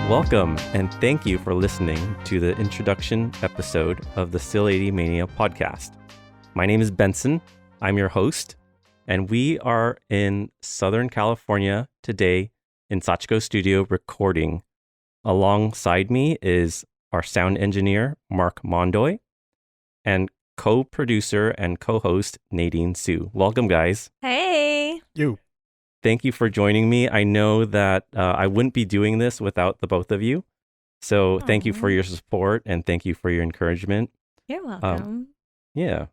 Welcome, and thank you for listening to the introduction episode of the Sileightymania podcast. My name is Benson. I'm your host, and we are in Southern California today in Sachiko Studio recording. Alongside me is our sound engineer, Marc Mondoy, and co-producer and co-host, Nadine Hsu. Welcome, guys. Hey. You. Thank you for joining me. I know that I wouldn't be doing this without the both of you. So thank you for your support and thank you for your encouragement. You're welcome. Yeah.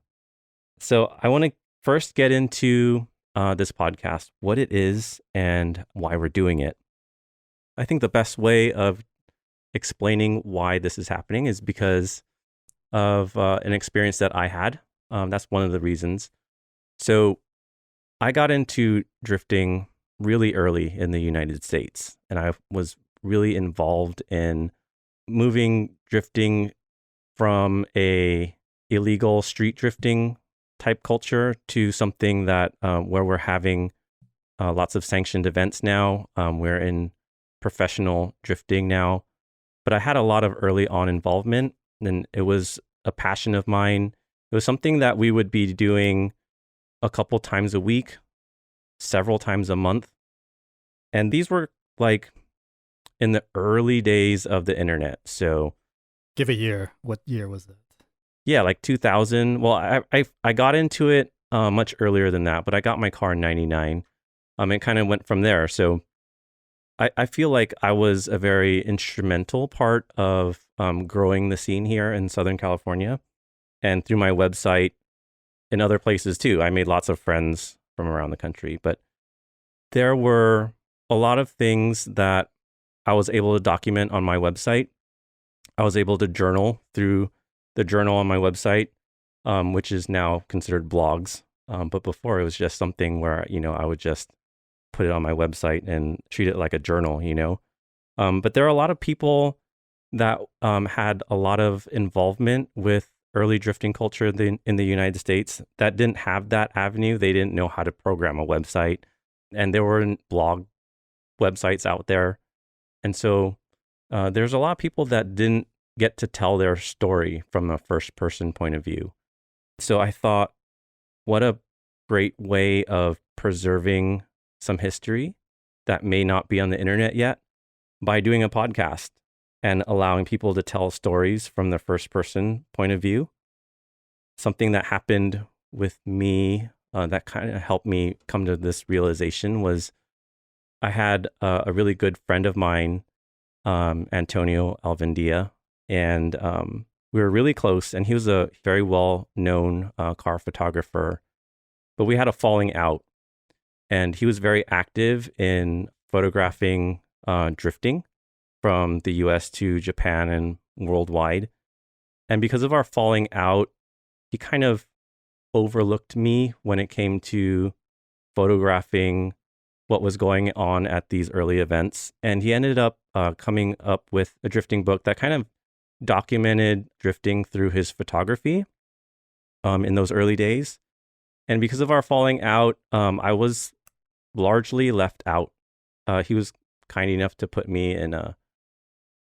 So I want to first get into this podcast, what it is and why we're doing it. I think the best way of explaining why this is happening is because of an experience that I had. That's one of the reasons. So I got into drifting really early in the United States, and I was really involved in moving drifting from a illegal street drifting type culture to something that where we're having lots of sanctioned events now. We're in professional drifting now, but I had a lot of early on involvement, and it was a passion of mine. It was something that we would be doing a couple times a week, several times a month. And these were like in the early days of the internet. So Give a year. What year was that? yeah, like 2000. Well, I got into it much earlier than that, but I got my car in 99. It kind of went from there. So I feel like I was a very instrumental part of growing the scene here in Southern California. And through my website, in other places too. I made lots of friends from around the country, but there were a lot of things that I was able to document on my website. I was able to journal through the journal on my website, which is now considered blogs. But before it was just something where, I would just put it on my website and treat it like a journal, But there are a lot of people that had a lot of involvement with early drifting culture in the United States that didn't have that avenue. They didn't know how to program a website, and there weren't blog websites out there. And so there's a lot of people that didn't get to tell their story from a first person point of view. So I thought, what a great way of preserving some history that may not be on the internet yet by doing a podcast and allowing people to tell stories from the first person point of view. Something that happened with me that kind of helped me come to this realization was I had a really good friend of mine, Antonio Alvendia, and we were really close, and he was a very well-known car photographer, but we had a falling out, and he was very active in photographing drifting from the US to Japan and worldwide. And because of our falling out, he kind of overlooked me when it came to photographing what was going on at these early events. And he ended up coming up with a drifting book that kind of documented drifting through his photography in those early days. And because of our falling out, I was largely left out. He was kind enough to put me in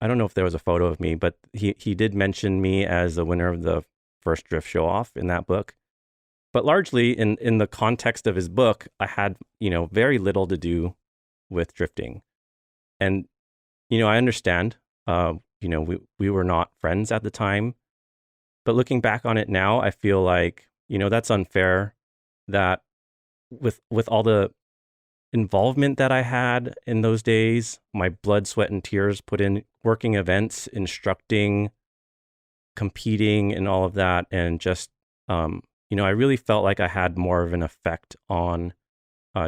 I don't know if there was a photo of me, but he did mention me as the winner of the first drift show off in that book. But largely in the context of his book, I had, very little to do with drifting. And, I understand, we were not friends at the time, but looking back on it now, I feel like, that's unfair that with all the involvement that I had in those days, my blood, sweat, and tears put in working events, instructing, competing, and all of that. And just, I really felt like I had more of an effect on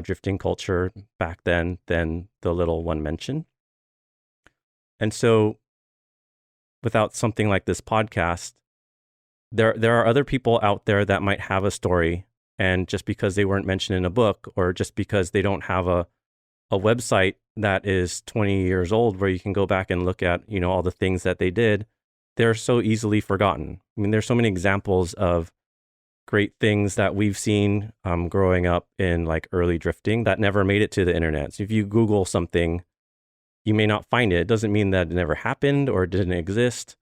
drifting culture back then than the little one mentioned. And so without something like this podcast, there are other people out there that might have a story. And just because they weren't mentioned in a book, or just because they don't have a website that is 20 years old where you can go back and look at, all the things that they did, they're so easily forgotten. I mean, there's so many examples of great things that we've seen growing up in like early drifting that never made it to the internet. So if you Google something, you may not find it. It doesn't mean that it never happened or didn't exist,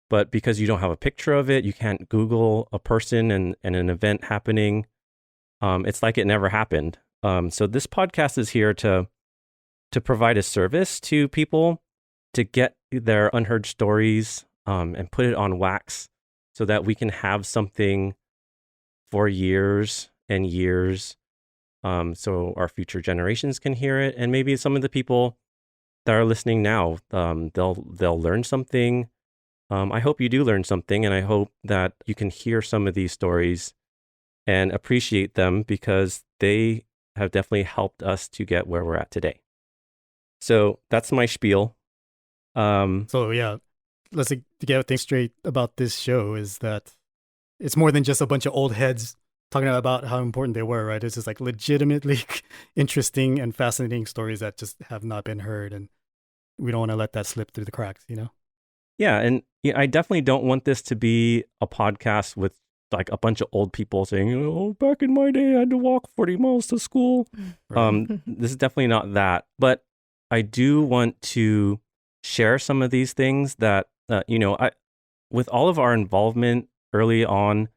but because you don't have a picture of it, you can't Google a person and an event happening. It's like it never happened. So this podcast is here to provide a service to people to get their unheard stories and put it on wax so that we can have something for years and years, so our future generations can hear it. And maybe some of the people that are listening now, they'll learn something. I hope you do learn something, and I hope that you can hear some of these stories and appreciate them because they have definitely helped us to get where we're at today. So that's my spiel. So yeah, let's get things straight about this show is that it's more than just a bunch of old heads talking about how important they were, right? It's just like legitimately interesting and fascinating stories that just have not been heard, and we don't want to let that slip through the cracks, you know? Yeah, and I definitely don't want this to be a podcast with like a bunch of old people saying, "Oh, back in my day, I had to walk 40 miles to school." Right. This is definitely not that, but I do want to share some of these things that with all of our involvement early on,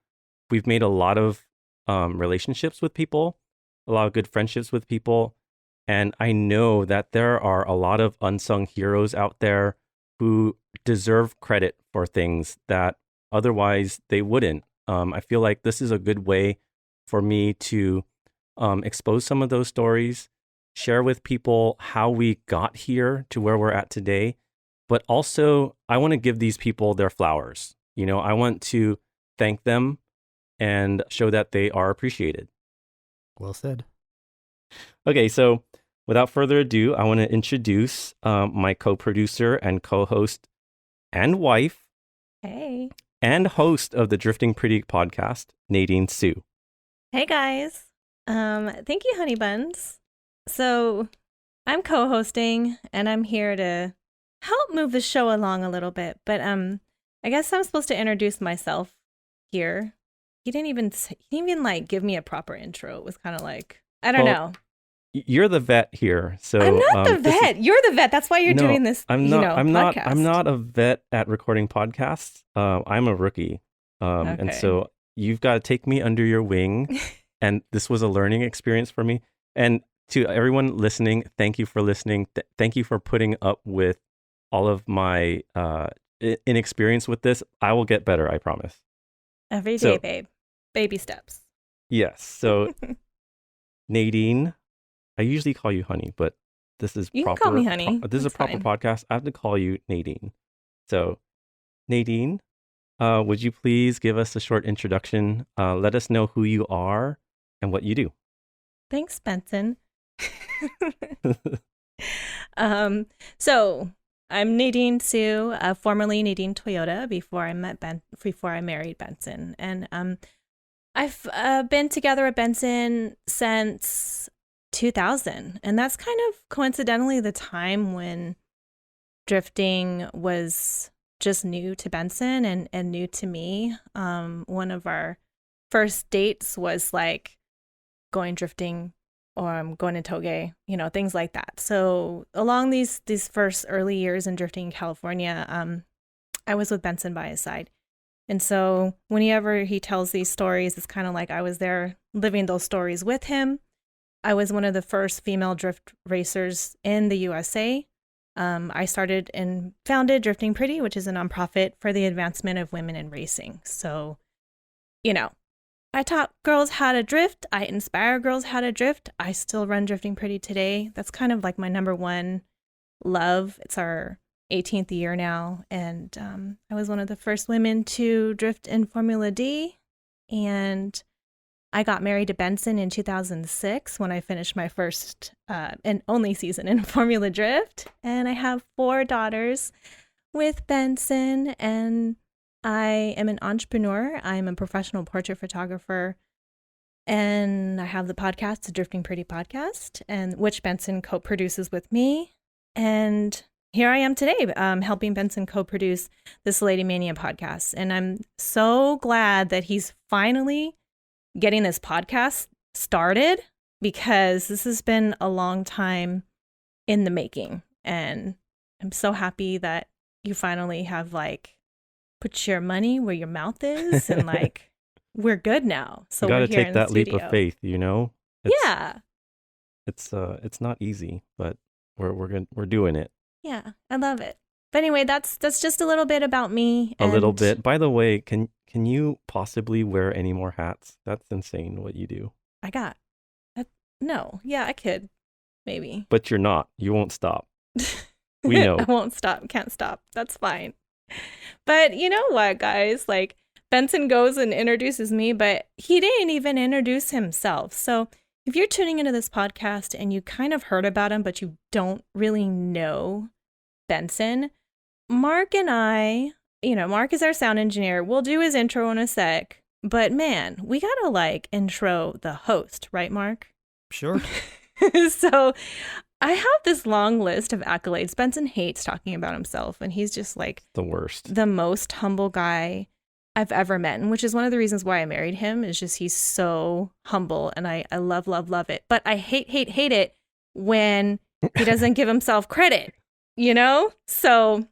we've made a lot of relationships with people, a lot of good friendships with people, and I know that there are a lot of unsung heroes out there who deserve credit for things that otherwise they wouldn't. I feel like this is a good way for me to expose some of those stories, share with people how we got here to where we're at today. But also, I want to give these people their flowers. I want to thank them and show that they are appreciated. Well said. Okay, so without further ado, I want to introduce my co-producer and co-host and wife Hey. and host of the Drifting Pretty podcast, Nadine Hsu. Hey, guys. Thank you, Honey Buns. So I'm co-hosting, and I'm here to help move the show along a little bit. But I guess I'm supposed to introduce myself here. He didn't even like give me a proper intro. It was kind of like, I don't know. You're the vet here, so I'm not the vet. You're the vet. That's why you're doing this. I'm not. Podcast. I'm not a vet at recording podcasts. I'm a rookie, and Okay. so you've got to take me under your wing. And this was a learning experience for me. And to everyone listening, thank you for listening. Thank you for putting up with all of my inexperience with this. I will get better. I promise. Every day, babe. Baby steps. Yes. So, Nadine. I usually call you Honey, but this is You proper. can call me Honey. This is a proper podcast. I have to call you Nadine. So, Nadine, would you please give us a short introduction? Let us know who you are and what you do. Thanks, Benson. So I'm Nadine Hsu, formerly Nadine Toyota, before I married Benson, and I've been together with Benson since 2000, and that's kind of coincidentally the time when drifting was just new to Benson and new to me. One of our first dates was like going drifting or going to Toge, things like that. So along these first early years in drifting in California, I was with Benson by his side. And so whenever he tells these stories, it's kind of like I was there living those stories with him. I was one of the first female drift racers in the USA. I started and founded Drifting Pretty, which is a nonprofit for the advancement of women in racing. So, I taught girls how to drift. I inspire girls how to drift. I still run Drifting Pretty today. That's kind of like my number one love. It's our 18th year now. And I was one of the first women to drift in Formula D. And I got married to Benson in 2006 when I finished my first and only season in Formula Drift. And I have 4 daughters with Benson, and I am an entrepreneur. I'm a professional portrait photographer, and I have the podcast, the Drifting Pretty podcast, and which Benson co-produces with me. And here I am today, helping Benson co-produce the Sileightymania podcast. And I'm so glad that he's finally getting this podcast started, because this has been a long time in the making. And I'm so happy that you finally have like put your money where your mouth is and like we're good now. So Got we're to here take in the that leap studio. of faith, you know? Yeah. It's not easy, but we're doing it. Yeah, I love it. But anyway, that's just a little bit about me. A little bit. By the way, can you possibly wear any more hats? That's insane what you do. No. Yeah, I could. Maybe. But you're not. You won't stop. We know. I won't stop. Can't stop. That's fine. But you know what, guys? Like, Benson goes and introduces me, but he didn't even introduce himself. So if you're tuning into this podcast and you kind of heard about him, but you don't really know Benson, Mark and I, Mark is our sound engineer. We'll do his intro in a sec. But man, we got to like intro the host, right, Mark? Sure. So I have this long list of accolades. Benson hates talking about himself, and he's just like the worst, the most humble guy I've ever met, and which is one of the reasons why I married him, is just he's so humble, and I love it. But I hate it when he doesn't give himself credit, So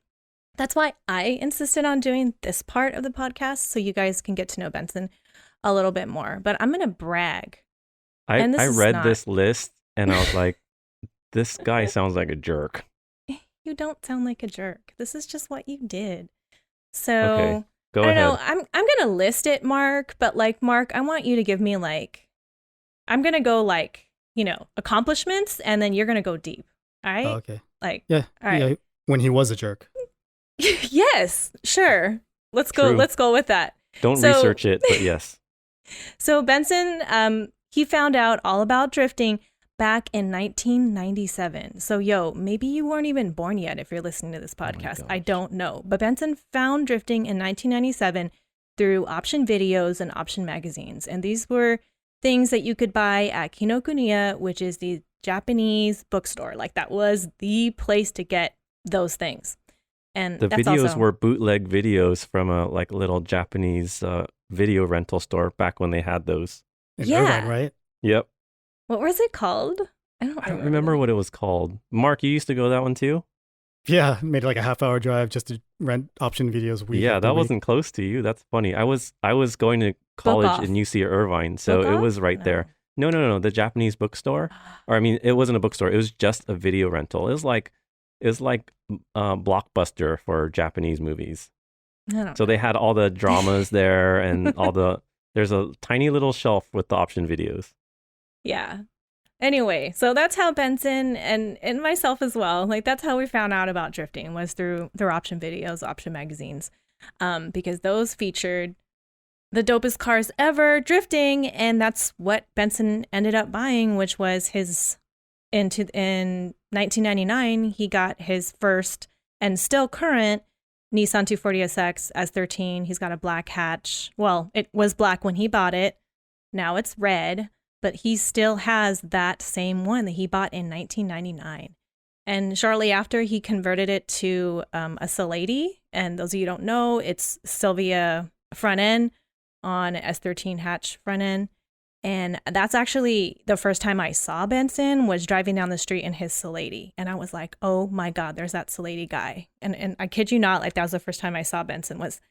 that's why I insisted on doing this part of the podcast, so you guys can get to know Benson a little bit more. But I'm going to brag. I read this list, and I was like, this guy sounds like a jerk. You don't sound like a jerk. This is just what you did. So okay, go I ahead. don't know. I'm gonna list it, Mark. But like, Mark, I want you to give me like, I'm gonna go like, accomplishments, and then you're gonna go deep. All right? Oh, okay. Like, yeah. All right. Yeah. When he was a jerk. Yes, sure. Let's go. True. Let's go with that. Don't research it, but yes. So Benson, he found out all about drifting back in 1997. So, maybe you weren't even born yet if you're listening to this podcast. I don't know. But Benson found drifting in 1997 through option videos and option magazines. And these were things that you could buy at Kinokuniya, which is the Japanese bookstore. Like, that was the place to get those things. And the that's videos also were bootleg videos from a like little Japanese video rental store back when they had those. In Irvine, right? Yep. What was it called? I don't remember what it was called. Mark, you used to go to that one too? Yeah, made like a half-hour drive just to rent option videos. Yeah, that wasn't close to you. That's funny. I was going to college in UC Irvine, so it was right there. No, the Japanese bookstore. Or I mean, it wasn't a bookstore. It was just a video rental. It was like Blockbuster for Japanese movies. So they had all the dramas there and there's a tiny little shelf with the option videos. Yeah. Anyway, so that's how Benson and myself as well, like that's how we found out about drifting, was through option videos, option magazines, because those featured the dopest cars ever drifting, and that's what Benson ended up buying, which was his in 1999 he got his first and still current Nissan 240SX S13. He's got a black hatch. Well, it was black when he bought it. Now it's red, but he still has that same one that he bought in 1999. And shortly after, he converted it to a Sileightymania. And those of you who don't know, it's Sylvia front end on S13 hatch front end. And that's actually the first time I saw Benson, was driving down the street in his Sileightymania. And I was like, oh my God, there's that Sileightymania guy. And I kid you not, like that was the first time I saw Benson, was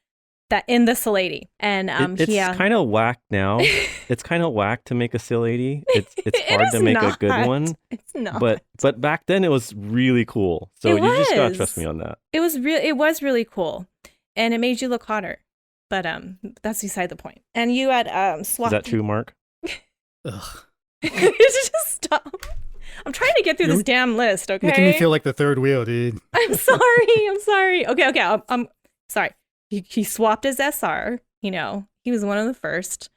that in the Sileightymania. And it's kind of whack now. It's kind of whack to make a Sileightymania. It's hard to make a good one. It's not. But back then it was really cool. So you just gotta trust me on that. It was really cool, and it made you look hotter. But that's beside the point. And you had swapped. Is that true, Mark? Ugh. Just stop. I'm trying to get through this damn list. Okay. Making me feel like the third wheel, dude. I'm sorry. Okay. I'm sorry. He swapped his SR. He was one of the first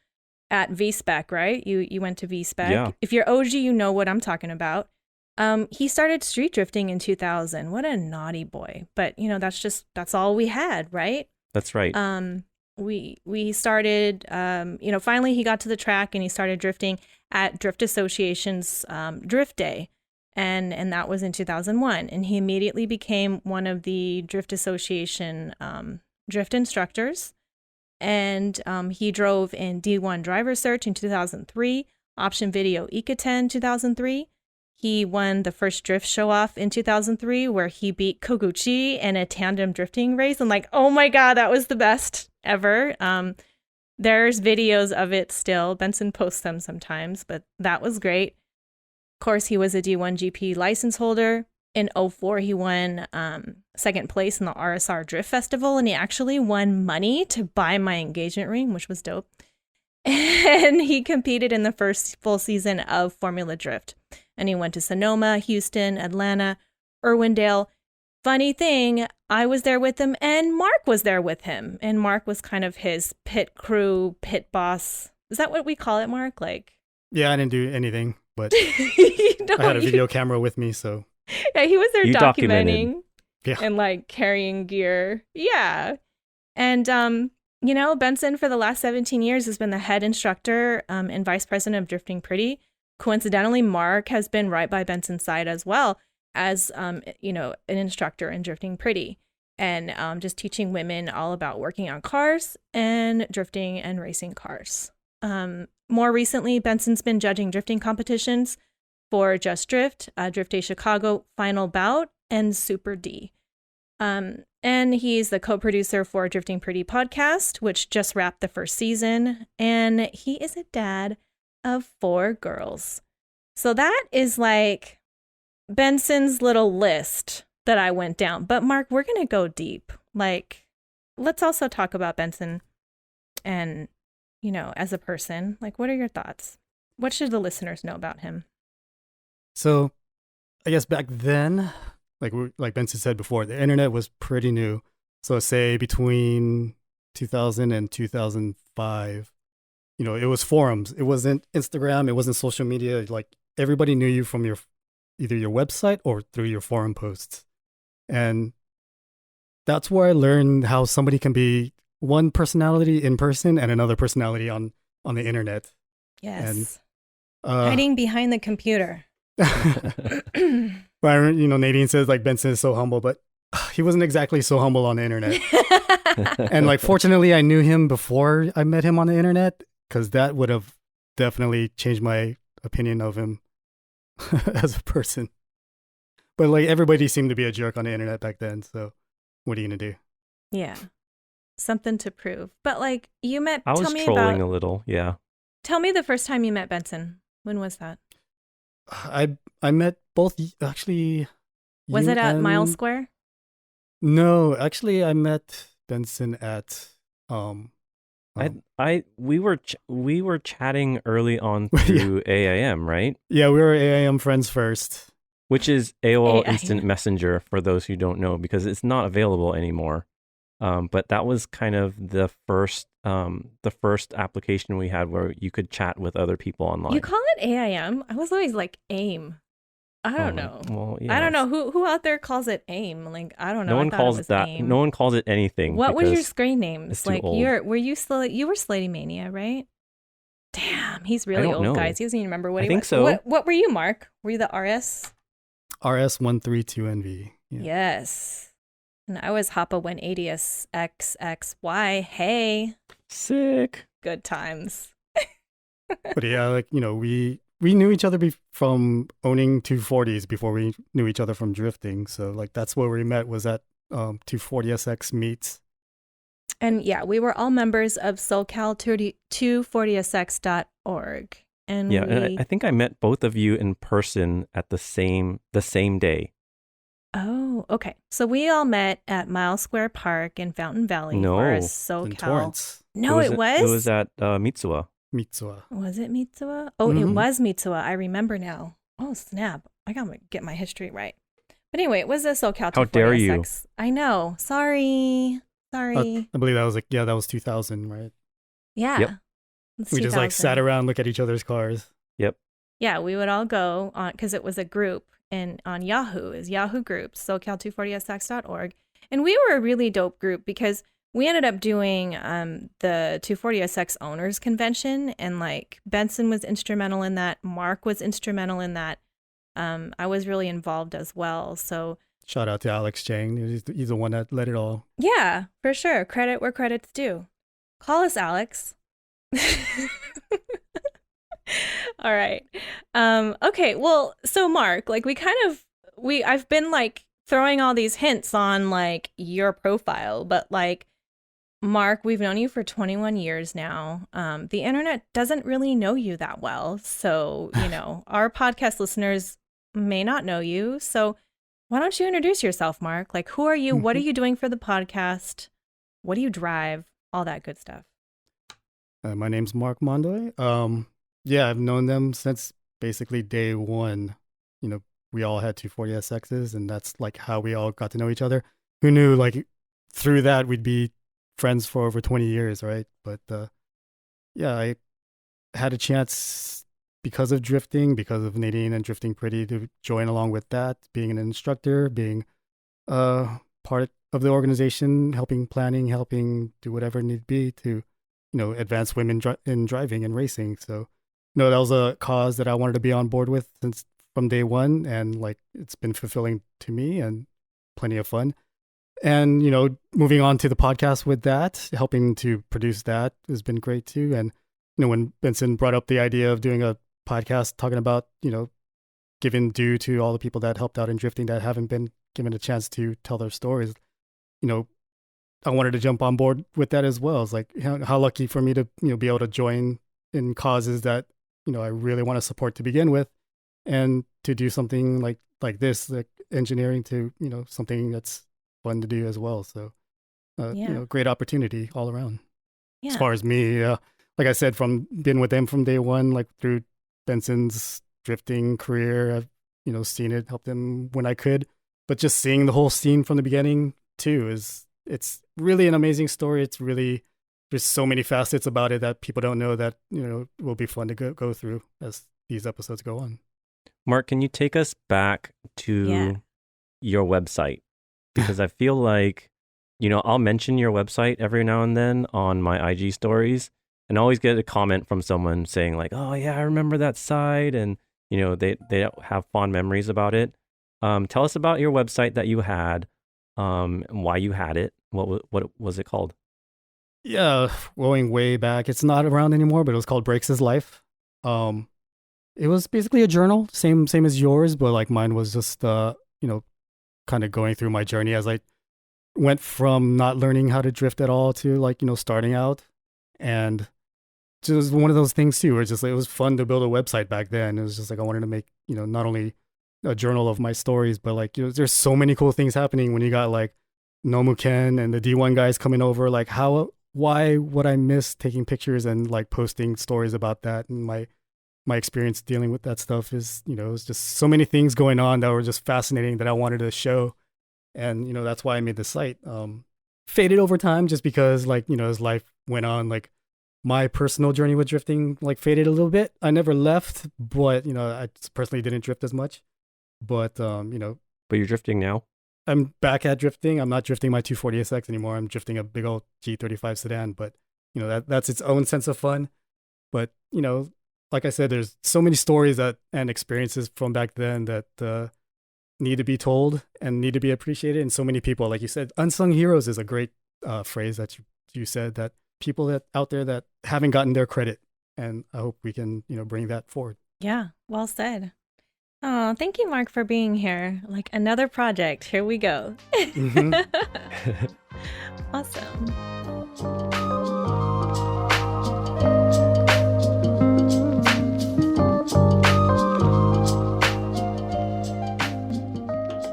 at V-Spec, right? You went to V-Spec. Yeah. If you're OG, you know what I'm talking about. He started street drifting in 2000. What a naughty boy. But that's all we had, right? That's right. We started, finally he got to the track and he started drifting at Drift Association's Drift Day. And that was in 2001. And he immediately became one of the Drift Association drift instructors. And he drove in D1 Driver Search in 2003, Option Video Ikaten 2003. He won the first drift show off in 2003 where he beat Koguchi in a tandem drifting race. And like, oh my God, that was the best ever. There's videos of it still. Benson posts them sometimes, but that was great. Of course, he was a D1 GP license holder. In 2004, he won second place in the RSR Drift Festival, and he actually won money to buy my engagement ring, which was dope. And he competed in the first full season of Formula Drift. And he went to Sonoma, Houston, Atlanta, Irwindale. Funny thing, I was there with him and Mark was there with him. And Mark was kind of his pit crew, pit boss. Is that what we call it, Mark? Like, yeah, I didn't do anything, but no, I had a video camera with me, so. Yeah, he was there You documenting Yeah. and like carrying gear. Yeah. And, you know, Benson for the last 17 years has been the head instructor and vice president of Drifting Pretty. Coincidentally, Mark has been right by Benson's side as well as, you know, an instructor in Drifting Pretty and just teaching women all about working on cars and drifting and racing cars. More recently, Benson's been judging drifting competitions for Just Drift, Drift Day Chicago Final Bout, and Super D. And he's the co-producer for Drifting Pretty podcast, which just wrapped the first season. And he is a dad of 4 girls. So that is like Benson's little list that I went down. But Mark, we're going to go deep. Like, let's also talk about Benson and, you know, as a person. Like, what are your thoughts? What should the listeners know about him? So I guess back then, like Benson said before, the internet was pretty new. So say between 2000 and 2005, you know, it was forums. It wasn't Instagram. It wasn't social media. Like everybody knew you from either your website or through your forum posts. And that's where I learned how somebody can be one personality in person and another personality on the internet. Yes. And, hiding behind the computer. But, you know, Nadine says like Benson is so humble, but he wasn't exactly so humble on the internet. And like, fortunately, I knew him before I met him on the internet, because that would have definitely changed my opinion of him as a person. But like, everybody seemed to be a jerk on the internet back then. So what are you gonna do? Yeah, something to prove. But like, you met. I was tell me trolling about, a little, yeah. Tell me the first time you met Benson. When was that? I met both actually. Was it at Mile Square? No, actually, I met Benson at We were chatting early on through AIM, right? Yeah, we were AIM friends first. Which is AOL Instant Messenger for those who don't know, because it's not available anymore. But that was kind of the first application we had where you could chat with other people online. You call it AIM? I was always like AIM. I don't know. Well, yeah, I don't know who out there calls it AIM. Like, I don't know. No one calls it that. AIM. No one calls it anything. What was your screen names? Like, old. you were Sileightymania, right? Damn, he's really old, know. guys. He doesn't even remember what I he think was. so. What were you, Mark? Were you the RS? RS132NV. Yeah. Yes. And I was Hoppa 180 XXY. Hey. Sick. Good times. But yeah, like, you know, we knew each other from owning 240s before we knew each other from drifting. So like, that's where we met, was at 240SX meets. And yeah, we were all members of SoCal240SX.org. And yeah, and I think I met both of you in person at the same day. Oh, okay. So we all met at Mile Square Park in Fountain Valley No, for a In SoCal. Torrance. No, it was? It was at Mitsuwa. Mitsuwa. Was it Mitsuwa? Oh, It was Mitsuwa. I remember now. Oh, snap. I gotta get my history right. But anyway, it was a SoCal 240SX. How dare you? I know. Sorry. I believe that was that was 2000, right? Yeah. Yep. It's We just like 2000. sat around, look at each other's cars. Yep. Yeah, we would all go on, because it was a group on Yahoo, is Yahoo Groups, SoCal240SX.org. And we were a really dope group because we ended up doing the 240SX owners convention, and like Benson was instrumental in that. Mark was instrumental in that. I was really involved as well. So Shout out to Alex Chang. He's the one that led it all. yeah, for sure. Credit where credit's due. Call us, Alex. All right. Okay. Well, so Mark, like I've been like throwing all these hints on like your profile, but like Mark, we've known you for 21 years now. The internet doesn't really know you that well. So, our podcast listeners may not know you. So, why don't you introduce yourself, Mark? Like, who are you? What are you doing for the podcast? What do you drive? All that good stuff. My name's Marc Mondoy. Yeah, I've known them since basically day one. We all had 240SXs, and that's like how we all got to know each other. Who knew, like, through that we'd be friends for over 20 years, right? But yeah, I had a chance because of drifting, because of Nadine and Drifting Pretty, to join along with that, being an instructor, being part of the organization, helping planning, helping do whatever need be to, advance women in driving and racing. So, that was a cause that I wanted to be on board with since from day one, and like it's been fulfilling to me and plenty of fun. And moving on to the podcast with that, helping to produce that has been great too. And when Benson brought up the idea of doing a podcast talking about giving due to all the people that helped out in drifting that haven't been given a chance to tell their stories, I wanted to jump on board with that as well. It's like how lucky for me to be able to join in causes that I really want to support to begin with, and to do something like this, like engineering, to something that's fun to do as well. So great opportunity all around. As far as me, like I said, from being with them from day one, like through Benson's drifting career, I've seen it, helped him when I could, but just seeing the whole scene from the beginning too it's really an amazing story. It's really, there's so many facets about it that people don't know that will be fun to go through as these episodes go on. Mark, can you take us back to your website? Because I feel like, I'll mention your website every now and then on my IG stories, and I always get a comment from someone saying like, oh yeah, I remember that site. And, they have fond memories about it. Tell us about your website that you had, and why you had it. What was it called? Yeah, going way back. It's not around anymore, but it was called Breaks His Life. It was basically a journal, same as yours, but like mine was just kind of going through my journey as I went from not learning how to drift at all to like starting out. And it was one of those things too where it's just like, it was fun to build a website back then. It was just like I wanted to make not only a journal of my stories, but like there's so many cool things happening when you got like Nomu Ken and the D1 guys coming over. Like why would I miss taking pictures and like posting stories about that? And my experience dealing with that stuff is, it was just so many things going on that were just fascinating that I wanted to show. And, that's why I made the site. Faded over time just because like, as life went on, like my personal journey with drifting like faded a little bit. I never left, but, I personally didn't drift as much. But, But you're drifting now? I'm back at drifting. I'm not drifting my 240SX anymore. I'm drifting a big old G35 sedan, but, that's its own sense of fun. But, like I said, there's so many stories and experiences from back then that need to be told and need to be appreciated. And so many people, like you said, unsung heroes is a great phrase that you said, that people that out there that haven't gotten their credit. And I hope we can, bring that forward. Yeah, well said. Oh, thank you, Mark, for being here. Like another project. Here we go. Mm-hmm. Awesome.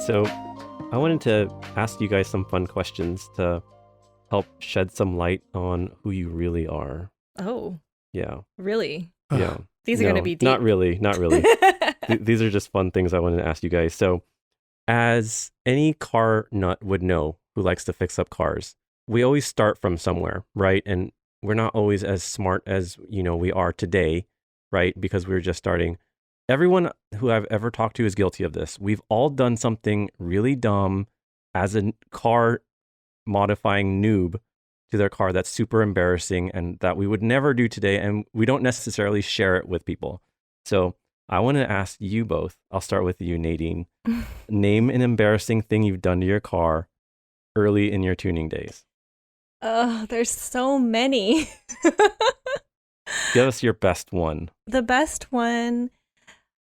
So I wanted to ask you guys some fun questions to help shed some light on who you really are. Oh. Yeah. Really? Yeah. These are going to be deep. Not really. These are just fun things I wanted to ask you guys. So as any car nut would know who likes to fix up cars, we always start from somewhere, right? And we're not always as smart as, we are today, right? Because we were just starting. Everyone who I've ever talked to is guilty of this. We've all done something really dumb as a car modifying noob to their car that's super embarrassing and that we would never do today, and we don't necessarily share it with people. So I want to ask you both. I'll start with you, Nadine. Name an embarrassing thing you've done to your car early in your tuning days. Oh, there's so many. Give us your best one. The best one.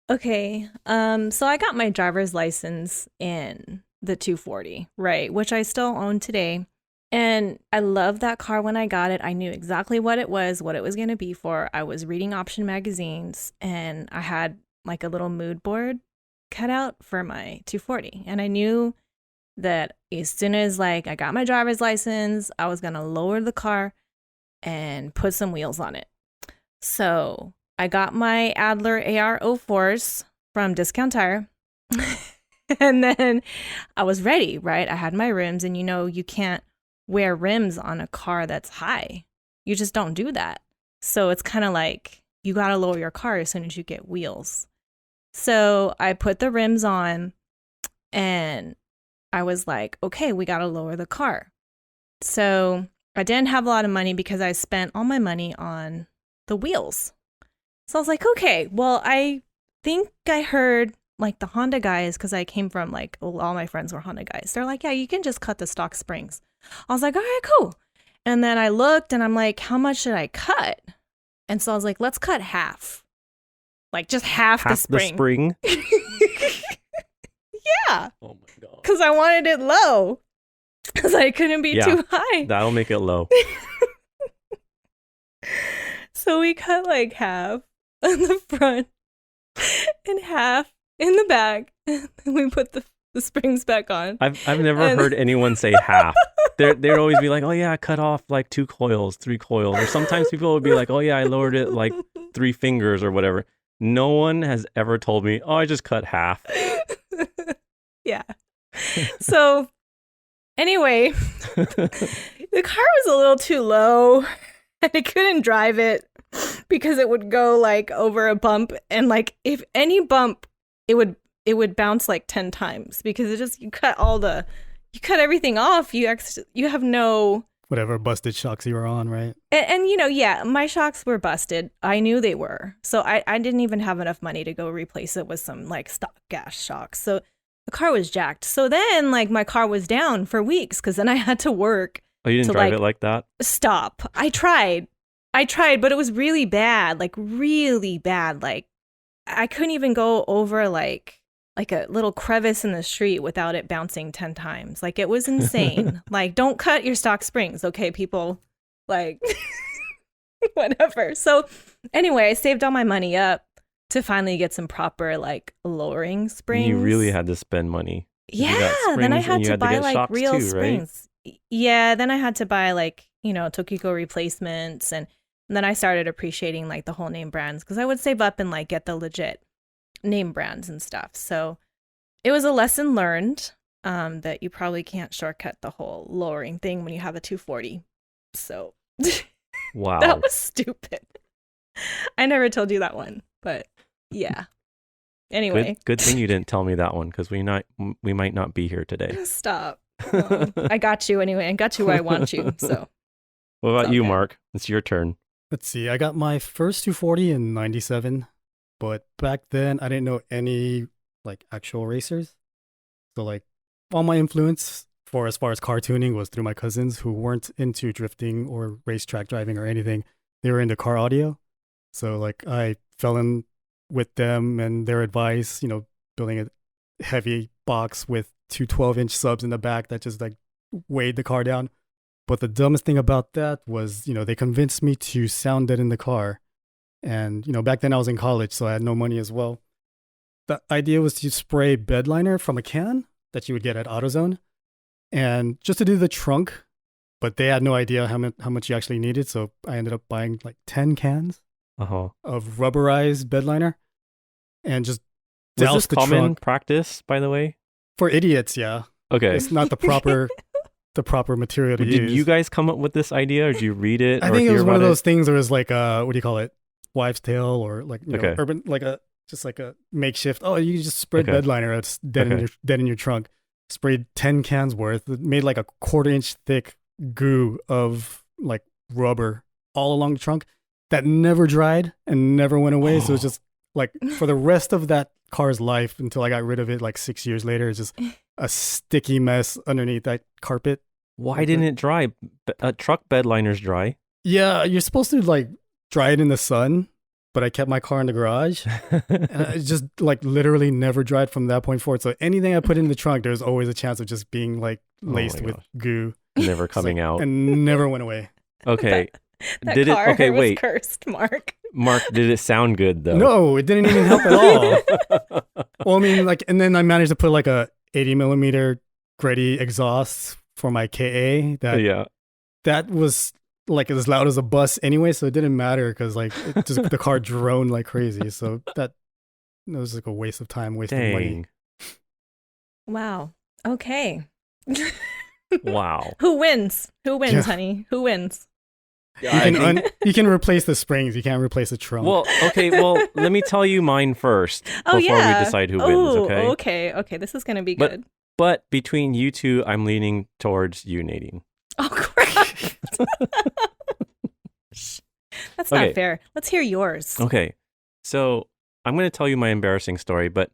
Okay. So I got my driver's license in the 240, right? Which I still own today. And I loved that car when I got it. I knew exactly what it was going to be for. I was reading option magazines and I had like a little mood board cut out for my 240. And I knew that as soon as like I got my driver's license, I was going to lower the car and put some wheels on it. So I got my Adler AR04s from Discount Tire. And then I was ready, right? I had my rims, and you can't wear rims on a car that's high. You just don't do that. So it's kind of like you got to lower your car as soon as you get wheels. So I put the rims on and I was like, okay, we got to lower the car. So I didn't have a lot of money because I spent all my money on the wheels. So I was like, okay, well, I think I heard like the Honda guys, because I came from like all my friends were Honda guys. They're like, yeah, you can just cut the stock springs. I was like, all right, cool. And then I looked and I'm like, how much should I cut? And so I was like, let's cut half. Like just half the spring. Yeah. Oh my God. Because I wanted it low. Because I couldn't be too high. That'll make it low. So we cut like half on the front and half in the back. And we put the springs back on. I've never heard anyone say half. They'd always be like, oh yeah, I cut off like 2 coils, 3 coils. Or sometimes people would be like, oh yeah, I lowered it like 3 fingers or whatever. No one has ever told me, oh, I just cut half. Yeah. So anyway, the car was a little too low and I couldn't drive it because it would go like over a bump, and like if any bump, it would bounce like 10 times because you cut everything off. You have no whatever busted shocks you were on, right? And yeah, my shocks were busted. I knew they were. So I didn't even have enough money to go replace it with some like stock gas shocks. So the car was jacked. So then like my car was down for weeks because then I had to work. Oh, you didn't drive it like that? Stop. I tried, but it was really bad. Like really bad. Like I couldn't even go over like a little crevice in the street without it bouncing 10 times. Like it was insane. Like don't cut your stock springs, okay, people? Like whatever. So anyway, I saved all my money up to finally get some proper like lowering springs. You really had to spend money. Yeah, then I had to buy like real springs. Right? Yeah, then I had to buy like, Tokiko replacements, and then I started appreciating like the whole name brands because I would save up and like get the legit name brands and stuff. So it was a lesson learned that you probably can't shortcut the whole lowering thing when you have a 240. So wow, that was stupid. I never told you that one, but yeah. Anyway, good thing you didn't tell me that one because we might not be here today. Stop. I got you anyway. I got you where I want you. So what about you, Mark? It's your turn. Let's see. I got my first 240 in 97. But back then, I didn't know any like actual racers. So like all my influence for as far as car tuning was through my cousins who weren't into drifting or racetrack driving or anything. They were into car audio. So like I fell in with them and their advice, building a heavy box with 2 12-inch subs in the back that just like weighed the car down. But the dumbest thing about that was, they convinced me to sound it in the car. And, back then I was in college, so I had no money as well. The idea was to spray bed liner from a can that you would get at AutoZone. And just to do the trunk, but they had no idea how much you actually needed. So I ended up buying like 10 cans of rubberized bed liner and just doused the trunk. Was this common practice, by the way? For idiots, yeah. Okay. It's not the proper material to use. Did you guys come up with this idea or did you read it? I think it was one of those things where it was like, what do you call it? Wives' tale or like urban, like a makeshift. Oh, you just spread bed liner. It's dead in your trunk. Sprayed 10 cans worth. It made like a 1/4-inch thick goo of like rubber all along the trunk that never dried and never went away. So it's just like for the rest of that car's life until I got rid of it like 6 years later. It's just a sticky mess underneath that carpet. Why didn't it dry? Truck bed liners dry. Yeah, you're supposed to like dried in the sun, but I kept my car in the garage. And it just like literally never dried from that point forward. So anything I put in the trunk, there's always a chance of just being like laced with goo. Never coming out. And never went away. Okay. That car Okay, was wait. cursed, Mark. Mark, did it sound good though? No, it didn't even help at all. Well, I mean, like, and then I managed to put like a 80 millimeter Gretty exhaust for my KA. That was like as loud as a bus anyway, so it didn't matter because like the car droned like crazy. So that was like a waste of time, waste of money. Wow. Okay. Wow. Who wins? Who wins, honey? Who wins? You can replace the springs. You can't replace the trunk. Well, okay. Well, let me tell you mine first before we decide who wins. Okay. This is gonna be good. But between you two, I'm leaning towards you, Nadine. Oh crap! That's not fair. Let's hear yours. Okay, so I'm going to tell you my embarrassing story, but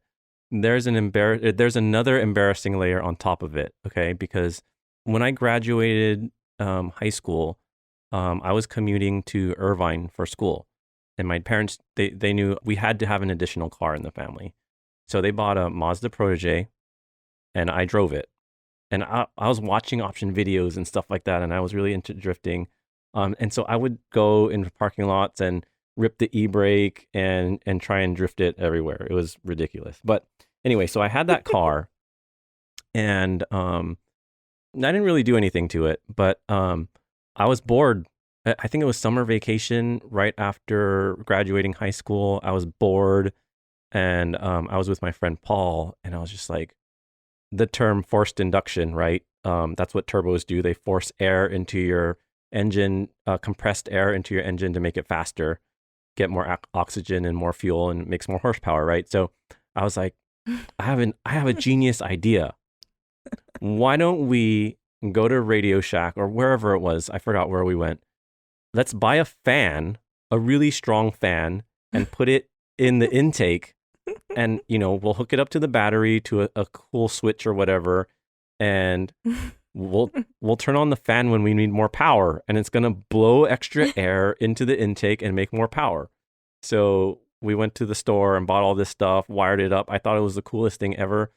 there's another embarrassing layer on top of it. Okay, because when I graduated high school, I was commuting to Irvine for school, and my parents they knew we had to have an additional car in the family, so they bought a Mazda Protege, and I drove it. And I was watching option videos and stuff like that, and I was really into drifting. And so I would go into parking lots and rip the e-brake and try and drift it everywhere. It was ridiculous. But anyway, so I had that car, and I didn't really do anything to it. But I was bored. I think it was summer vacation right after graduating high school. I was bored, and I was with my friend Paul, and I was just like, the term forced induction, right? That's what turbos do. They force air into your engine, compressed air into your engine to make it faster, get more oxygen and more fuel, and makes more horsepower, right? So I was like, I have a genius idea. Why don't we go to Radio Shack or wherever it was? I forgot where we went. Let's buy a fan, a really strong fan, and put it in the intake. And, we'll hook it up to the battery to a cool switch or whatever. And we'll turn on the fan when we need more power. And it's going to blow extra air into the intake and make more power. So we went to the store and bought all this stuff, wired it up. I thought it was the coolest thing ever.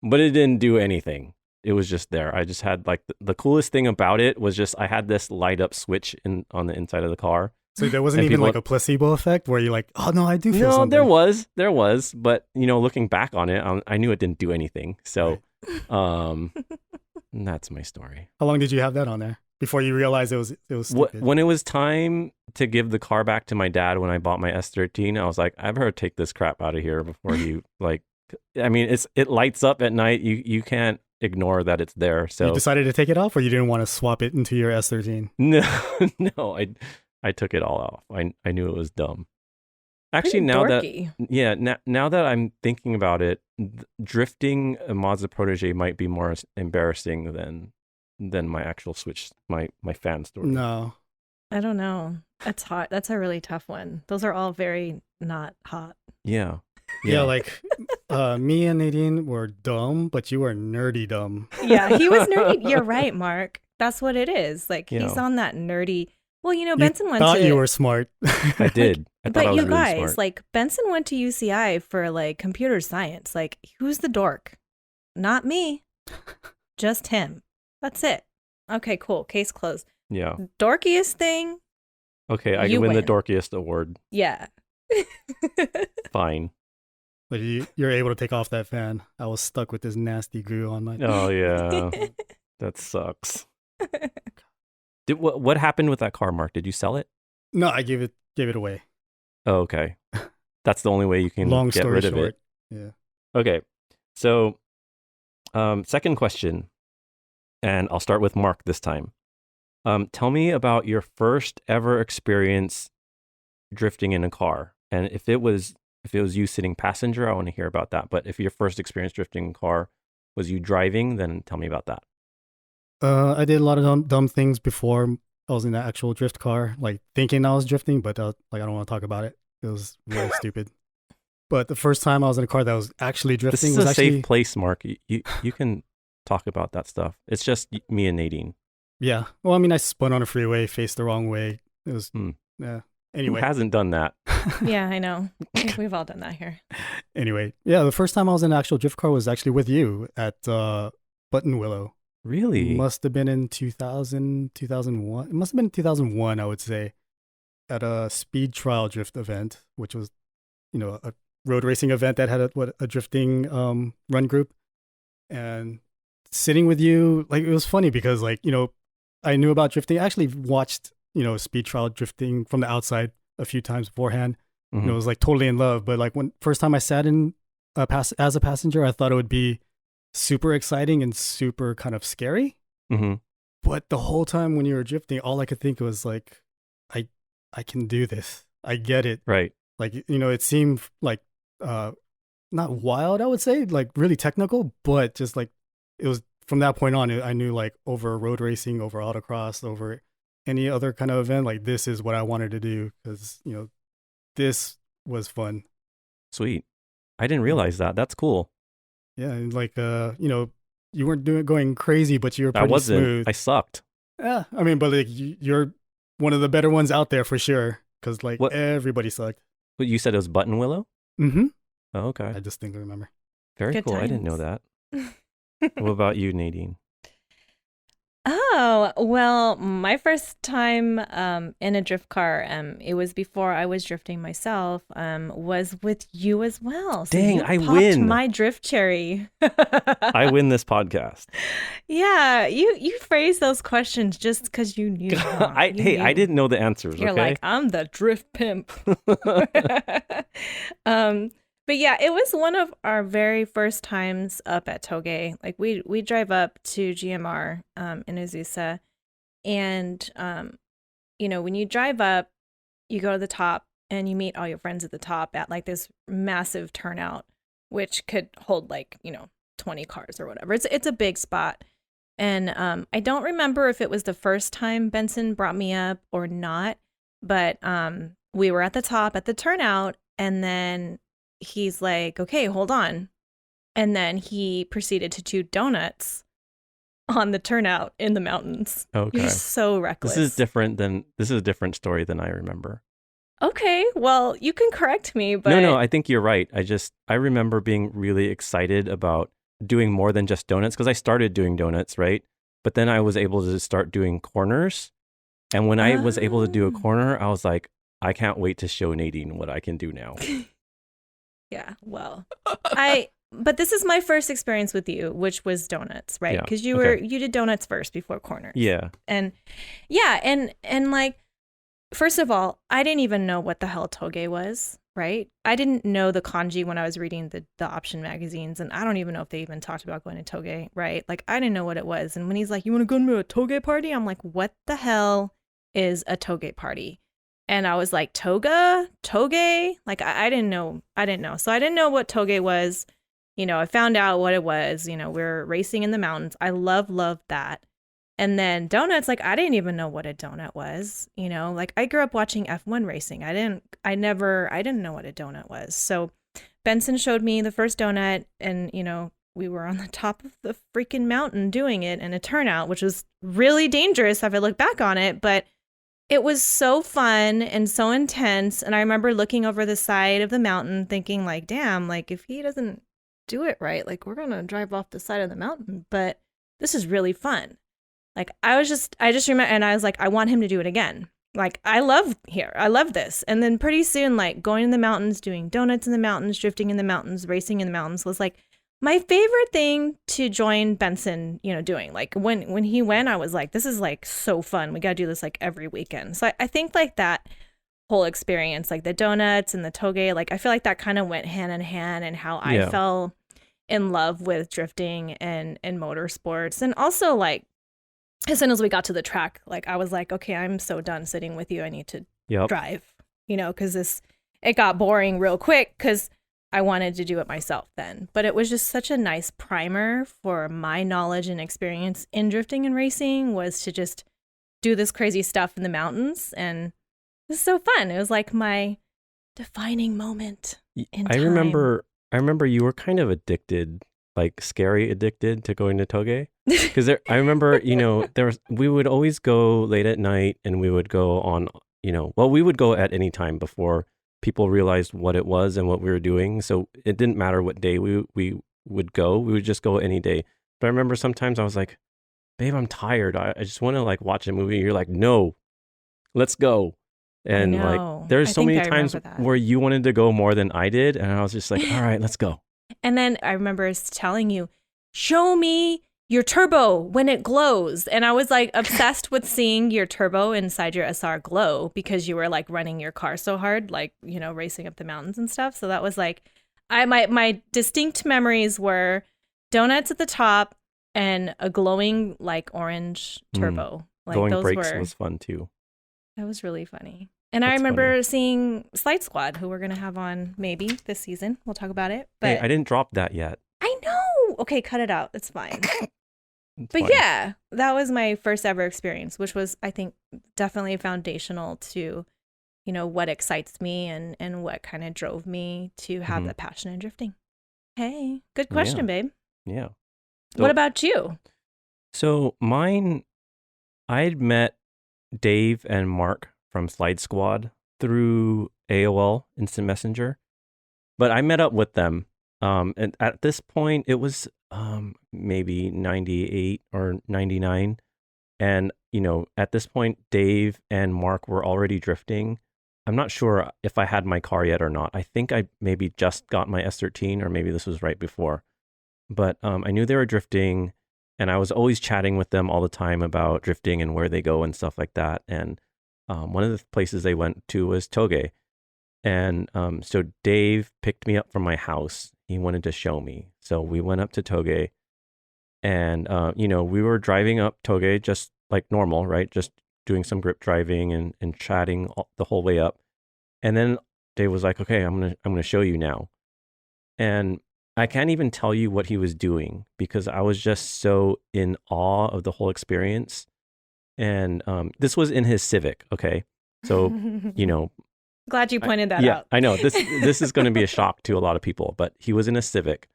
But it didn't do anything. It was just there. I just had like the coolest thing about it was just I had this light up switch on the inside of the car. So there wasn't even like a placebo effect where you're like, oh no, I do feel something. No, there was, but looking back on it, I knew it didn't do anything. So, that's my story. How long did you have that on there before you realized it was stupid? When it was time to give the car back to my dad when I bought my S13, I was like, I better take this crap out of here before you it lights up at night. You can't ignore that it's there. So you decided to take it off, or you didn't want to swap it into your S13? No, I took it all off. I knew it was dumb. Actually, now that I'm thinking about it, drifting a Mazda Protege might be more embarrassing than my actual switch, my fan story. No, I don't know. That's hot. That's a really tough one. Those are all very not hot. Yeah. Like me and Nadine were dumb, but you were nerdy dumb. Yeah, he was nerdy. You're right, Mark. That's what it is. Like he's on that nerdy. Well, Benson went to... thought you were smart. I did. I thought I was really smart. Like, Benson went to UCI for, like, computer science. Like, who's the dork? Not me. Just him. That's it. Okay, cool. Case closed. Yeah. Dorkiest thing? Okay, I can win the dorkiest award. Yeah. Fine. But you're able to take off that fan. I was stuck with this nasty goo on my... Oh, yeah. That sucks. What happened with that car, Mark? Did you sell it? No, I gave it away. Oh, okay. That's the only way you can get rid of it. Yeah. Okay. So, second question, and I'll start with Mark this time. Tell me about your first ever experience drifting in a car, and if it was you sitting passenger, I want to hear about that. But if your first experience drifting in a car was you driving, then tell me about that. I did a lot of dumb things before I was in the actual drift car, like thinking I was drifting, but I don't want to talk about it. It was really stupid. But the first time I was in a car that was actually drifting was actually... safe place, Mark. You can talk about that stuff. It's just me and Nadine. Yeah. Well, I mean, I spun on a freeway, faced the wrong way. It was, yeah. Anyway. Who hasn't done that? Yeah, I know. We've all done that here. Anyway, yeah, the first time I was in an actual drift car was actually with you at Button Willow. Really? Must have been in 2000, 2001. It must have been 2001, I would say, at a speed trial drift event, which was, a road racing event that had a drifting run group. And sitting with you, like, it was funny because, like, I knew about drifting. I actually watched, speed trial drifting from the outside a few times beforehand. Mm-hmm. I was like totally in love. But like when first time I sat in as a passenger, I thought it would be super exciting and super kind of scary. Mm-hmm. But the whole time when you were drifting, all I could think was like, I can do this. I get it. Right. Like, it seemed like not wild, I would say, like really technical, but just like it was from that point on, I knew like over road racing, over autocross, over any other kind of event, like this is what I wanted to do because, this was fun. Sweet. I didn't realize that. That's cool. Yeah, and like you weren't going crazy, but you were pretty I wasn't. smooth. I sucked. Yeah, I mean, but like you're one of the better ones out there for sure. Because like everybody sucked. But you said it was Button Willow? Mm-hmm. Oh, okay. I distinctly remember. Very Good cool. times. I didn't know that. What about you, Nadine? Oh, well, my first time in a drift car, it was before I was drifting myself, was with you as well. So Dang, you I popped win. my drift cherry. I win this podcast. Yeah, you phrase those questions just because you knew. I didn't know the answers. You're okay? like, I'm the drift pimp. But yeah, it was one of our very first times up at Toge. Like we drive up to GMR in Azusa, and when you drive up, you go to the top and you meet all your friends at the top at like this massive turnout, which could hold like 20 cars or whatever. It's a big spot, and I don't remember if it was the first time Benson brought me up or not, but we were at the top at the turnout, and then he's like, okay, hold on. And then he proceeded to chew donuts on the turnout in the mountains. Okay. He's so reckless. This is a different story than I remember. Okay, well, you can correct me, but No, I think you're right. I remember being really excited about doing more than just donuts because I started doing donuts, right? But then I was able to start doing corners. And when I was able to do a corner, I was like, I can't wait to show Nadine what I can do now. Yeah, well, but this is my first experience with you, which was donuts, right? Because you did donuts first before corners. Yeah. And yeah, and like, first of all, I didn't even know what the hell toge was, right? I didn't know the kanji when I was reading the option magazines, and I don't even know if they even talked about going to toge, right? Like, I didn't know what it was. And when he's like, you want to go to a toge party? I'm like, what the hell is a toge party? And I was like, toge? Like, I didn't know. So I didn't know what toge was. I found out what it was. We're racing in the mountains. I love that. And then donuts, like, I didn't even know what a donut was. Like, I grew up watching F1 racing. I didn't know what a donut was. So Benson showed me the first donut, and, we were on the top of the freaking mountain doing it in a turnout, which was really dangerous if I look back on it. But it was so fun and so intense. And I remember looking over the side of the mountain thinking like, damn, like if he doesn't do it right, like we're going to drive off the side of the mountain. But this is really fun. Like I just remember, and I was like, I want him to do it again. Like I love this. And then pretty soon, like going in the mountains, doing donuts in the mountains, drifting in the mountains, racing in the mountains was like my favorite thing to join Benson, doing. Like when he went, I was like, this is like so fun. We got to do this like every weekend. So I think like that whole experience, like the donuts and the toge, like I feel like that kind of went hand in hand and how I fell in love with drifting and motorsports. And also like as soon as we got to the track, like I was like, okay, I'm so done sitting with you. I need to drive, because it got boring real quick because I wanted to do it myself then. But it was just such a nice primer for my knowledge and experience in drifting and racing, was to just do this crazy stuff in the mountains. And it was so fun. It was like my defining moment in time. I remember you were kind of addicted, like scary addicted to going to toge. Because I remember, we would always go late at night and we would go on, well, we would go at any time before people realized what it was and what we were doing. So it didn't matter what day we would go. We would just go any day. But I remember sometimes I was like, babe, I'm tired. I just want to like watch a movie. You're like, no, let's go. And like, there's so many times where you wanted to go more than I did. And I was just like, all right, let's go. And then I remember telling you, show me your turbo when it glows. And I was like obsessed with seeing your turbo inside your SR glow because you were like running your car so hard, like, racing up the mountains and stuff. So that was like, my distinct memories were donuts at the top and a glowing like orange turbo. Like Glowing those brakes was fun too. That was really funny. And I remember seeing Slight Squad, who we're going to have on maybe this season. We'll talk about it. But hey, I didn't drop that yet. I know. Okay, cut it out. It's fine. But yeah, that was my first ever experience, which was, I think, definitely foundational to, what excites me and what kind of drove me to have the passion in drifting. Hey, good question, babe. Yeah. So, what about you? So mine, I'd met Dave and Mark from Slide Squad through AOL Instant Messenger, but I met up with them. And at this point, it was maybe 98 or 99. And, at this point, Dave and Mark were already drifting. I'm not sure if I had my car yet or not. I think I maybe just got my S13, or maybe this was right before. But I knew they were drifting, and I was always chatting with them all the time about drifting and where they go and stuff like that. And one of the places they went to was Toge. And so Dave picked me up from my house. He wanted to show me. So we went up to Toge, and, we were driving up Toge just like normal, right? Just doing some grip driving and chatting the whole way up. And then Dave was like, okay, I'm going to show you now. And I can't even tell you what he was doing because I was just so in awe of the whole experience. And this was in his Civic, okay? So, Glad you pointed that yeah, out. I know. This is going to be a shock to a lot of people, but he was in a Civic,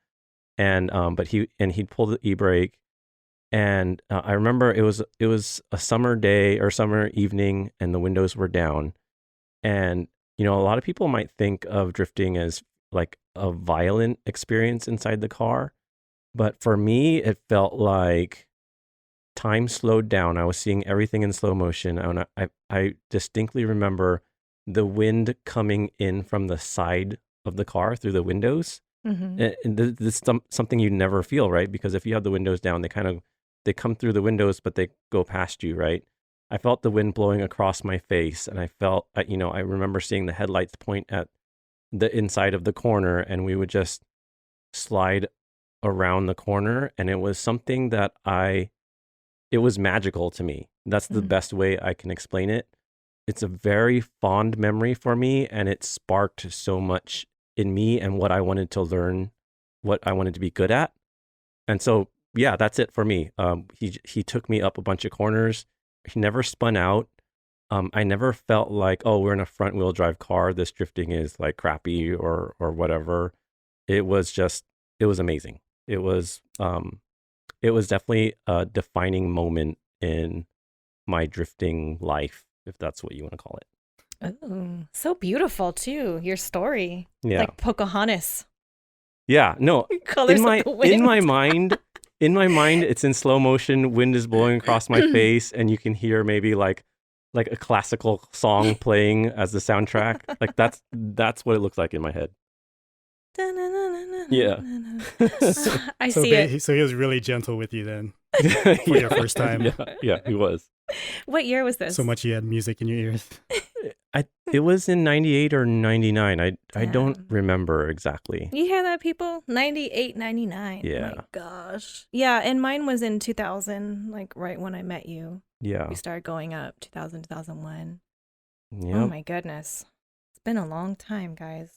and he'd pull the e-brake, and I remember it was a summer day or summer evening, and the windows were down, and a lot of people might think of drifting as like a violent experience inside the car, but for me, it felt like time slowed down. I was seeing everything in slow motion, and I distinctly remember the wind coming in from the side of the car through the windows. And this is something you never feel, right? Because if you have the windows down, they come through the windows, but they go past you, right? I felt the wind blowing across my face, and I felt, I remember seeing the headlights point at the inside of the corner, and we would just slide around the corner, and it was something that it was magical to me. That's the best way I can explain it. It's a very fond memory for me, and it sparked so much in me and what I wanted to learn, what I wanted to be good at. And so, yeah, that's it for me. He took me up a bunch of corners. He never spun out. I never felt like, oh, we're in a front wheel drive car, this drifting is like crappy or whatever. It was amazing. It was definitely a defining moment in my drifting life, if that's what you want to call it. Oh, so beautiful too. Your story. Yeah. Like Pocahontas. Yeah. No. Colors in of the wind. In my mind, it's in slow motion. Wind is blowing across my face, and you can hear maybe like a classical song playing as the soundtrack. Like that's what it looks like in my head. Yeah. I see it. So he was really gentle with you then for your first time. Yeah, he was. What year was this? So much you had music in your ears. It was in 98 or 99. I don't remember exactly. You hear that, people? 98, 99. Yeah. My gosh. Yeah, and mine was in 2000, like right when I met you. Yeah. We started going up 2000, 2001. Yep. Oh my goodness. It's been a long time, guys.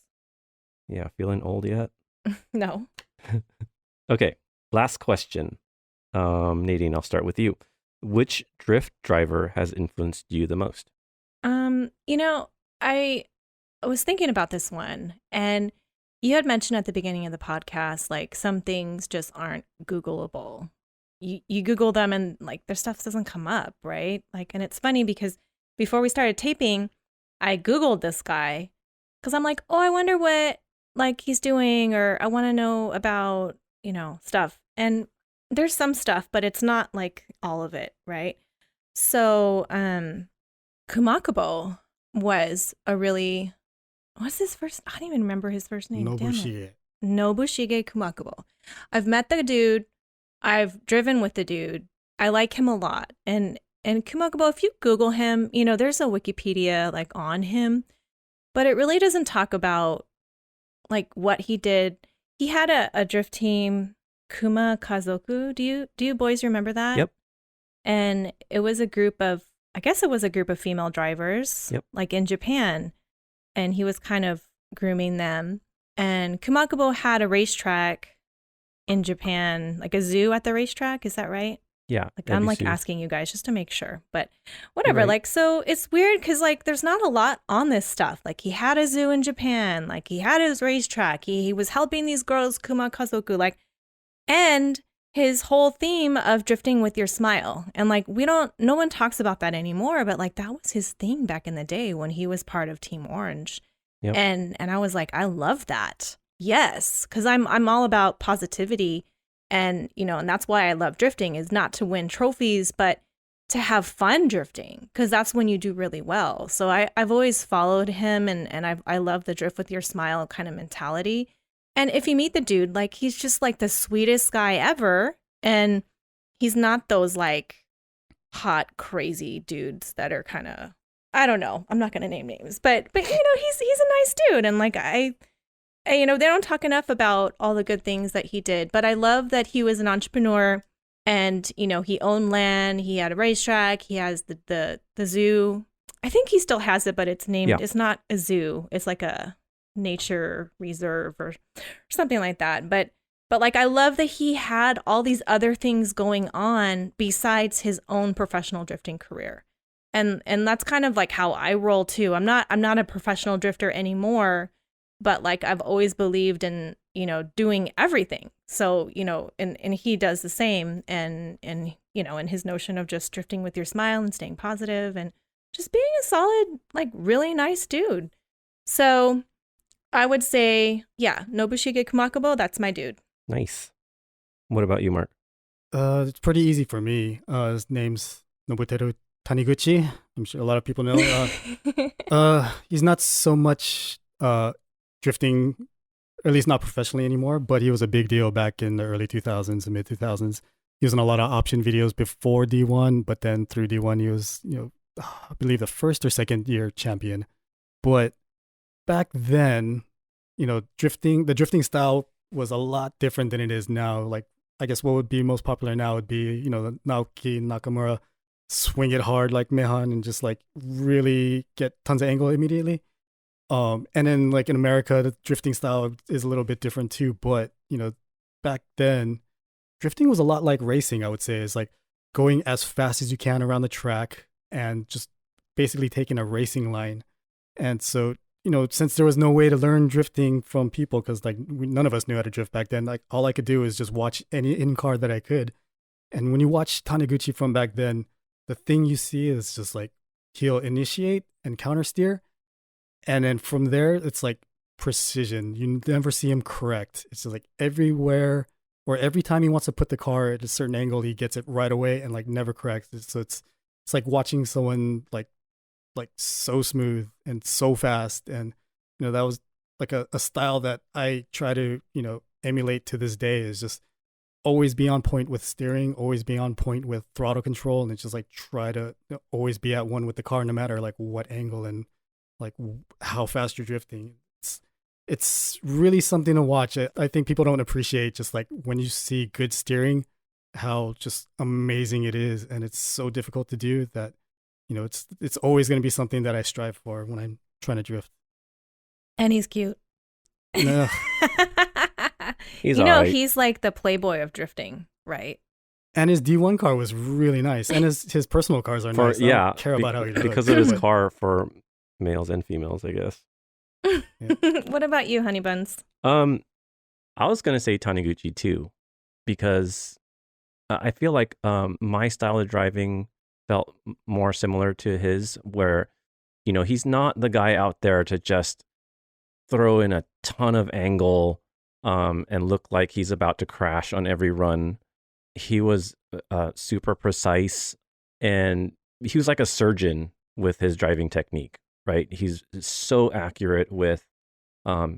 Yeah, feeling old yet? No. Okay, last question. Nadine, I'll start with you. Which drift driver has influenced you the most? I was thinking about this one, and you had mentioned at the beginning of the podcast, like some things just aren't Googleable. You Google them and like their stuff doesn't come up, right? Like, and it's funny because before we started taping, I Googled this guy because I'm like, oh, I wonder what like he's doing, or I want to know about, stuff. And there's some stuff, but it's not like all of it, right? So, Kumakubo was a really, what's his first? I don't even remember his first name. Nobushige. Nobushige Kumakubo. I've met the dude. I've driven with the dude. I like him a lot. And Kumakubo, if you Google him, there's a Wikipedia like on him, but it really doesn't talk about like what he did. He had a drift team, Kuma Kazoku. Do you boys remember that? Yep. And it was a group of, I guess it was a group of female drivers, Yep. like in Japan. And he was kind of grooming them. And Kumakubo had a racetrack in Japan, like a zoo at the racetrack. Is that right? Yeah. Like I'm like WC. asking you guys just to make sure, but whatever. Right. Like, so it's weird because like there's not a lot on this stuff. Like he had a zoo in Japan, like he had his racetrack, he was helping these girls, Kuma Kazoku, like, and his whole theme of drifting with your smile. And like no one talks about that anymore, but like that was his thing back in the day when he was part of Team Orange. Yep. And I was like, I love that. Yes, because I'm all about positivity. And, and that's why I love drifting, is not to win trophies, but to have fun drifting, because that's when you do really well. So I've always followed him, and I love the drift with your smile kind of mentality. And if you meet the dude, like he's just like the sweetest guy ever. And he's not those like hot, crazy dudes that are kind of, I don't know. I'm not going to name names, but he's a nice dude. And like they don't talk enough about all the good things that he did, but I love that he was an entrepreneur, and, he owned land, he had a racetrack, he has the zoo. I think he still has it, but it's named, It's not a zoo. It's like a nature reserve or something like that. But like, I love that he had all these other things going on besides his own professional drifting career. And that's kind of like how I roll too. I'm not a professional drifter anymore, but like I've always believed in, doing everything. So, and he does the same, and and his notion of just drifting with your smile and staying positive and just being a solid, like really nice dude. So I would say, yeah, Nobushige Kumakubo, that's my dude. Nice. What about you, Mark? It's pretty easy for me. His name's Nobuteru Taniguchi. I'm sure a lot of people know. He's not so much drifting, or at least not professionally anymore, but he was a big deal back in the early 2000s and mid 2000s. He was in a lot of option videos before D1, but then through D1 he was, I believe the first or second year champion. But back then, the drifting style was a lot different than it is now. Like, I guess what would be most popular now would be, the Naoki Nakamura swing it hard like Mehan and just like really get tons of angle immediately. And then like in America, the drifting style is a little bit different too. But, back then, drifting was a lot like racing, I would say. It's like going as fast as you can around the track and just basically taking a racing line. And so, since there was no way to learn drifting from people, because like none of us knew how to drift back then, like all I could do is just watch any in-car that I could. And when you watch Taniguchi from back then, the thing you see is just like he'll initiate and counter steer. And then from there, it's like precision. You never see him correct. It's just like everywhere, or every time he wants to put the car at a certain angle, he gets it right away and like never corrects it. So it's like watching someone like so smooth and so fast. And, that was like a style that I try to, emulate to this day, is just always be on point with steering, always be on point with throttle control. And it's just like try to always be at one with the car, no matter like what angle and like how fast you're drifting. It's really something to watch. I think people don't appreciate just like when you see good steering, how just amazing it is. And it's so difficult to do that, it's always going to be something that I strive for when I'm trying to drift. And he's cute. No. He's alright. He's like the playboy of drifting, right? And his D1 car was really nice. And his personal cars are nice. I don't care about how he looks. Because of his car for males and females, I guess. Yeah. What about you, Honey Buns? I was gonna say Taniguchi too, because I feel like my style of driving felt more similar to his, where he's not the guy out there to just throw in a ton of angle and look like he's about to crash on every run. He was super precise, and he was like a surgeon with his driving technique, right? He's so accurate with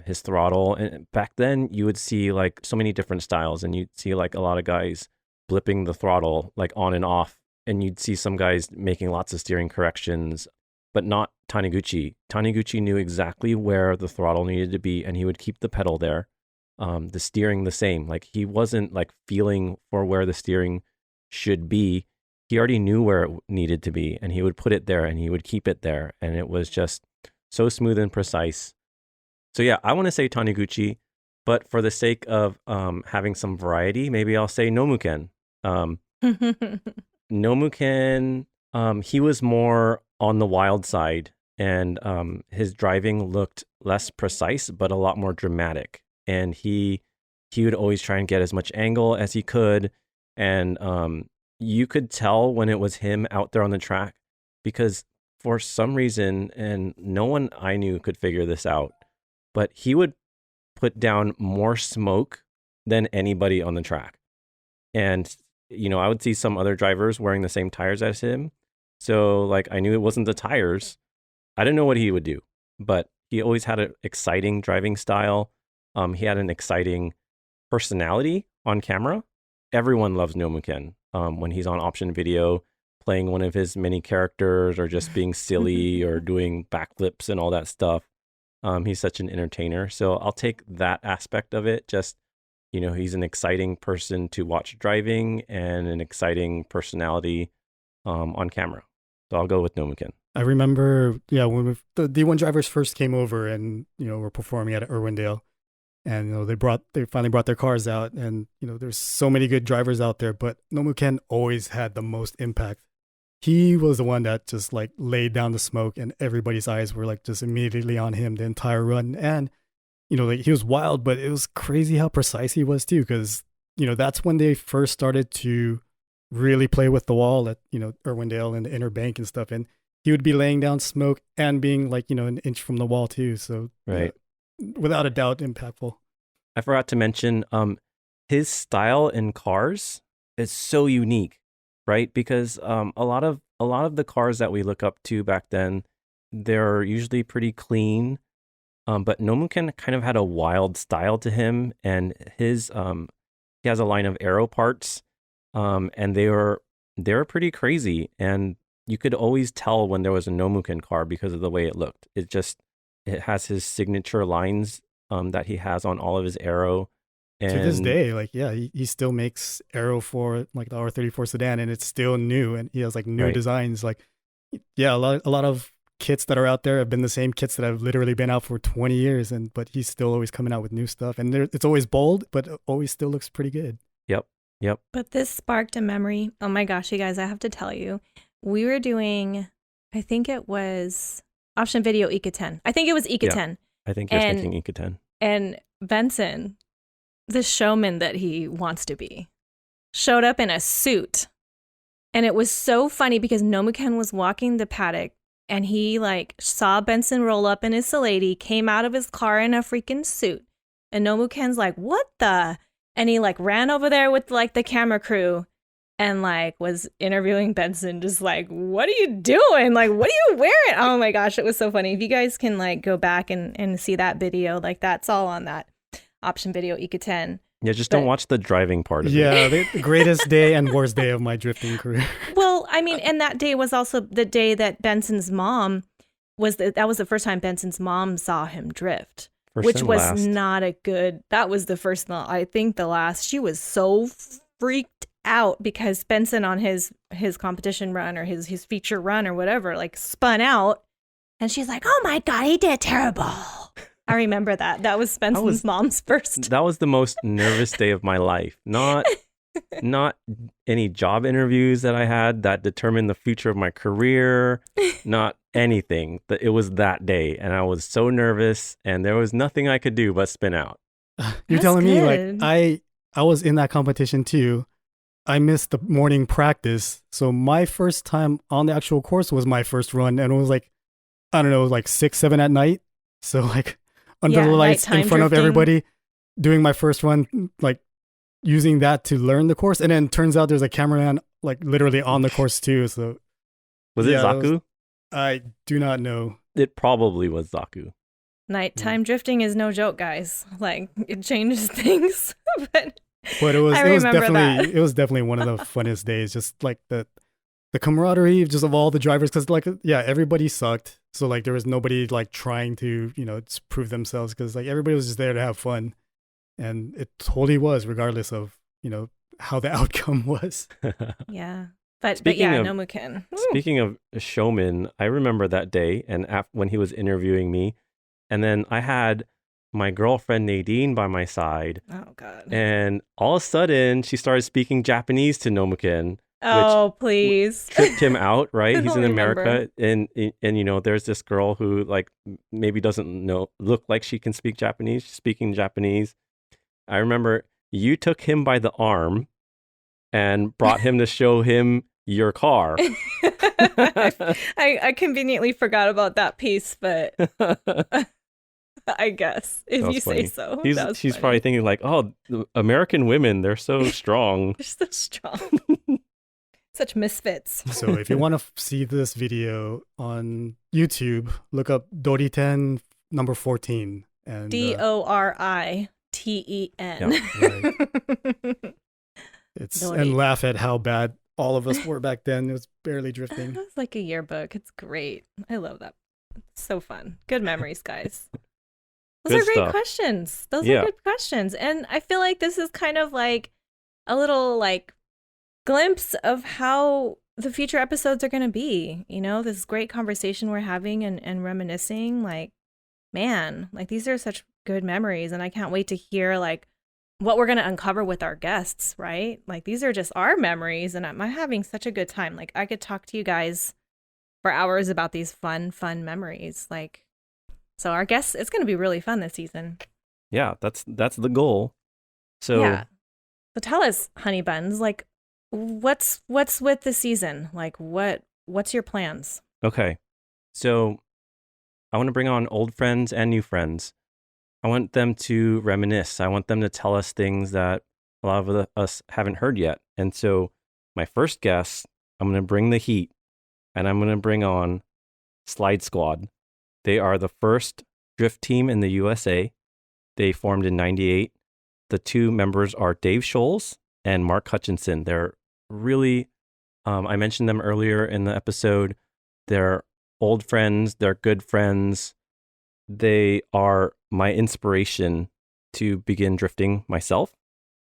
his throttle. And back then you would see like so many different styles, and you'd see like a lot of guys blipping the throttle like on and off, and you'd see some guys making lots of steering corrections, but not Taniguchi. Taniguchi knew exactly where the throttle needed to be, and he would keep the pedal there. The steering the same. Like he wasn't like feeling for where the steering should be. He already knew where it needed to be, and he would put it there and he would keep it there. And it was just so smooth and precise. So yeah, I want to say Taniguchi, but for the sake of having some variety, maybe I'll say Nomuken. Nomuken, he was more on the wild side, and his driving looked less precise, but a lot more dramatic. And he would always try and get as much angle as he could. And you could tell when it was him out there on the track, because for some reason, and no one I knew could figure this out, but he would put down more smoke than anybody on the track. And, I would see some other drivers wearing the same tires as him. So like, I knew it wasn't the tires. I didn't know what he would do, but he always had an exciting driving style. He had an exciting personality on camera. Everyone loves Nomuken when he's on option video, playing one of his many characters or just being silly or doing backflips and all that stuff. He's such an entertainer. So I'll take that aspect of it. Just, he's an exciting person to watch driving and an exciting personality on camera. So I'll go with Nomuken. I remember, when the D1 drivers first came over and, were performing at Irwindale. And they finally brought their cars out, and there's so many good drivers out there, but Nomuken always had the most impact. He was the one that just like laid down the smoke, and everybody's eyes were like just immediately on him the entire run. And like he was wild, but it was crazy how precise he was too, because that's when they first started to really play with the wall at Irwindale and the inner bank and stuff, and he would be laying down smoke and being like an inch from the wall too. So right. Without a doubt, impactful. I forgot to mention his style in cars is so unique, right? Because a lot of the cars that we look up to back then, they're usually pretty clean, but Nomuken kind of had a wild style to him, and his he has a line of aero parts, and they were pretty crazy, and you could always tell when there was a Nomuken car because of the way it looked. It has his signature lines that he has on all of his aero. And to this day, he still makes aero for like the R34 sedan, and it's still new, and he has like new designs. Like, a lot of kits that are out there have been the same kits that have literally been out for 20 years, but he's still always coming out with new stuff, and it's always bold, but it always still looks pretty good. Yep. But this sparked a memory. Oh my gosh, you guys, I have to tell you, we were doing, I think it was Option Video Ika 10. I think it was Ika 10. I think you're thinking Ika 10. And Benson, the showman that he wants to be, showed up in a suit. And it was so funny because Nomuken was walking the paddock, and he like saw Benson roll up in his Sileity, came out of his car in a freaking suit. And Nomuken's like, what the? And he like ran over there with like the camera crew and like was interviewing Benson, just like, what are you doing? Like, what are you wearing? Oh my gosh, it was so funny. If you guys can like go back and see that video, like that's all on that Option Video Ika 10. Yeah, just don't watch the driving part of it. Yeah, the greatest day and worst day of my drifting career. Well, I mean, and that day was also the day that Benson's mom that was the first time Benson's mom saw him drift. Which was not a good, that was the first, I think the last. She was so freaked out because Benson on his competition run or his feature run or whatever, like spun out. And she's like, oh my God, he did terrible. I remember that. That was Benson's mom's first. That was the most nervous day of my life. Not any job interviews that I had that determined the future of my career, not anything. It was that day, and I was so nervous, and there was nothing I could do but spin out. You're telling me, like, I was in that competition too. I missed the morning practice, so my first time on the actual course was my first run, and it was like, I don't know, like 6, 7 at night. So like under the lights in nighttime front of drifting. everybody, doing my first run, like using that to learn the course. And then turns out there's a cameraman like literally on the course too. So Was it yeah, Zaku? I do not know. It probably was Zaku. Nighttime drifting is no joke, guys. Like, it changes things. But But it was I remember definitely that. it was definitely one of the funnest days. Just like the camaraderie just of all the drivers, because like yeah, everybody sucked. So like there was nobody like trying to just prove themselves, because like everybody was just there to have fun, and it totally was, regardless of how the outcome was. Yeah. But Speaking yeah, of- Nomukin. Speaking of showman, I remember that day and when he was interviewing me, and then I had my girlfriend Nadine by my side, Oh God. and all of a sudden she started speaking Japanese to Nomukin, Oh please. tripped him out. Right, I he's don't in remember. America, and there's this girl who like maybe doesn't look like she can speak Japanese. She's speaking Japanese. I remember you took him by the arm and brought him to show him your car. I conveniently forgot about that piece, but I guess if That was you funny. say so. She's Funny. probably thinking like, oh, the American women, they're so strong. They're so strong. Such misfits. So if you want to see this video on YouTube, look up Doriten number 14 and DORITEN. it's Dori. and laugh at how bad all of us were back then. It was barely drifting. It's like a yearbook. It's great. I love that. It's so fun. Good memories, guys. Those Good are great stuff. questions. Those Yeah. are good questions. And I feel like this is kind of like a little like glimpse of how the future episodes are going to be. This great conversation we're having and reminiscing. Like, man, like these are such good memories. And I can't wait to hear like what we're going to uncover with our guests, right? Like these are just our memories, and I'm having such a good time. Like I could talk to you guys for hours about these fun memories. Like, so our guests, it's going to be really fun this season. Yeah, that's the goal. So Yeah. So tell us, honey buns, like what's with the season? Like what's your plans? okay. So I want to bring on old friends and new friends. I want them to reminisce. I want them to tell us things that a lot of us haven't heard yet. And so my first guest, I'm going to bring the heat, and I'm going to bring on Slide Squad. They are the first drift team in the USA. They formed in 98. The two members are Dave Scholes and Mark Hutchinson. They're really, I mentioned them earlier in the episode. They're old friends. They're good friends. They are my inspiration to begin drifting myself.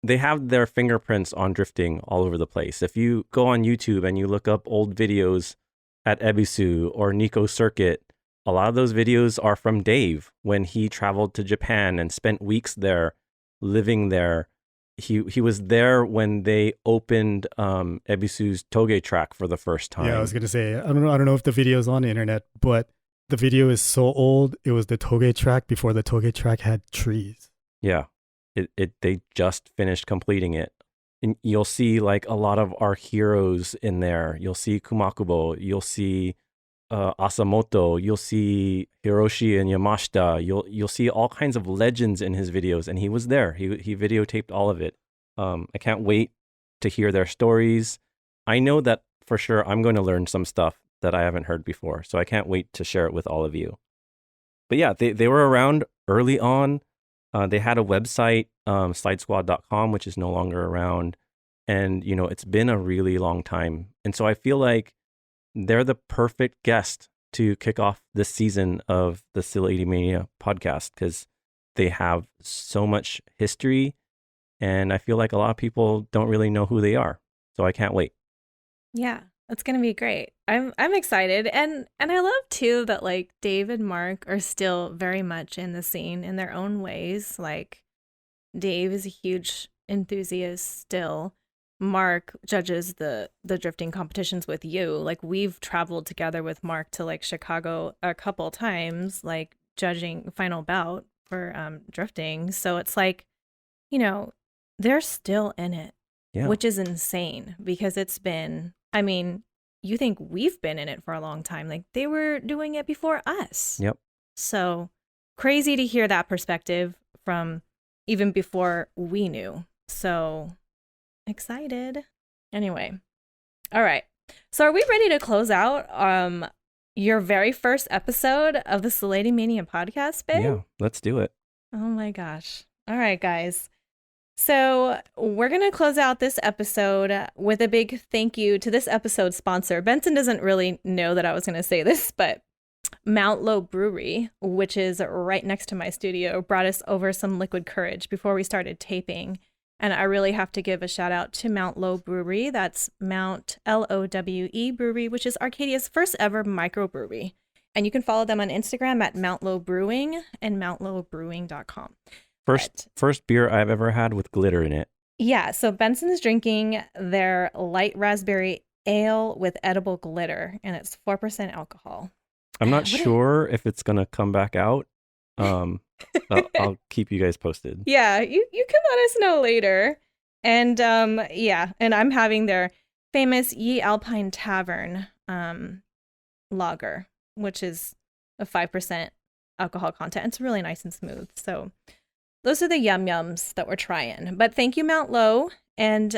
They have their fingerprints on drifting all over the place. If you go on YouTube and you look up old videos at Ebisu or Nico Circuit, a lot of those videos are from Dave when he traveled to Japan and spent weeks there, living there. He was there when they opened Ebisu's Toge track for the first time. Yeah, I was gonna say I don't know if the video's on the internet, but the video is so old. It was the Toge track before the Toge track had trees. Yeah, they just finished completing it. And you'll see like a lot of our heroes in there. You'll see Kumakubo. You'll see Asamoto. You'll see Hiroshi and Yamashita. You'll see all kinds of legends in his videos, and he was there. He videotaped all of it. I can't wait to hear their stories. I know that for sure I'm going to learn some stuff that I haven't heard before, so I can't wait to share it with all of you. But yeah, they were around early on. They had a website, slidesquad.com, which is no longer around. And, it's been a really long time. And so I feel like they're the perfect guest to kick off this season of the Sileightymania podcast, because they have so much history. And I feel like a lot of people don't really know who they are. So I can't wait. Yeah, it's gonna be great. I'm excited, and I love too that like Dave and Mark are still very much in the scene in their own ways. Like Dave is a huge enthusiast still. Mark judges the drifting competitions with you. Like we've traveled together with Mark to like Chicago a couple times, like judging final bout for drifting. So it's like, they're still in it, Yeah. which is insane because it's been, I mean, you think we've been in it for a long time. Like they were doing it before us. Yep. So crazy to hear that perspective from even before we knew. So excited. Anyway. All right. So are we ready to close out your very first episode of the Sileightymania podcast, babe? Yeah, let's do it. Oh my gosh. All right, guys. So we're going to close out this episode with a big thank you to this episode's sponsor. Benson doesn't really know that I was going to say this, but Mount Low Brewery, which is right next to my studio, brought us over some liquid courage before we started taping. And I really have to give a shout out to Mount Low Brewery. That's Mount Lowe Brewery, which is Arcadia's first ever microbrewery. And you can follow them on Instagram at Mount Low Brewing and mountlowbrewing.com. First beer I've ever had with glitter in it. Yeah, so Benson's drinking their light raspberry ale with edible glitter, and it's 4% alcohol. I'm not sure if it's going to come back out. I'll keep you guys posted. Yeah, you can let us know later. And and I'm having their famous Ye Alpine Tavern lager, which is a 5% alcohol content. It's really nice and smooth. So those are the yums that we're trying. But thank you, Mount Low. And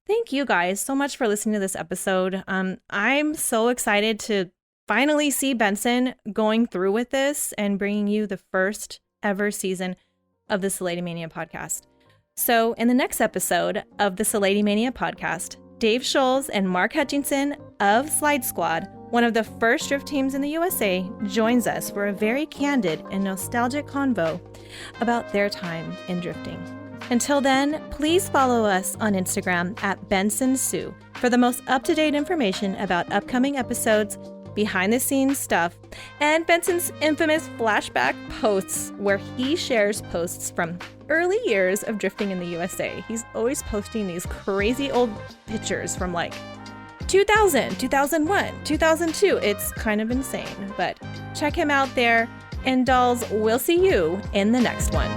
thank you guys so much for listening to this episode. I'm so excited to finally see Benson going through with this and bringing you the first ever season of the Sileightymania podcast. So in the next episode of the Sileightymania podcast, Dave Scholes and Mark Hutchinson of Slide Squad, one of the first drift teams in the USA, joins us for a very candid and nostalgic convo about their time in drifting. Until then, please follow us on Instagram at Benson Hsu for the most up-to-date information about upcoming episodes, behind-the-scenes stuff, and Benson's infamous flashback posts where he shares posts from early years of drifting in the USA. He's always posting these crazy old pictures from like 2000, 2001, 2002. It's kind of insane, but check him out there. And dolls, we'll see you in the next one.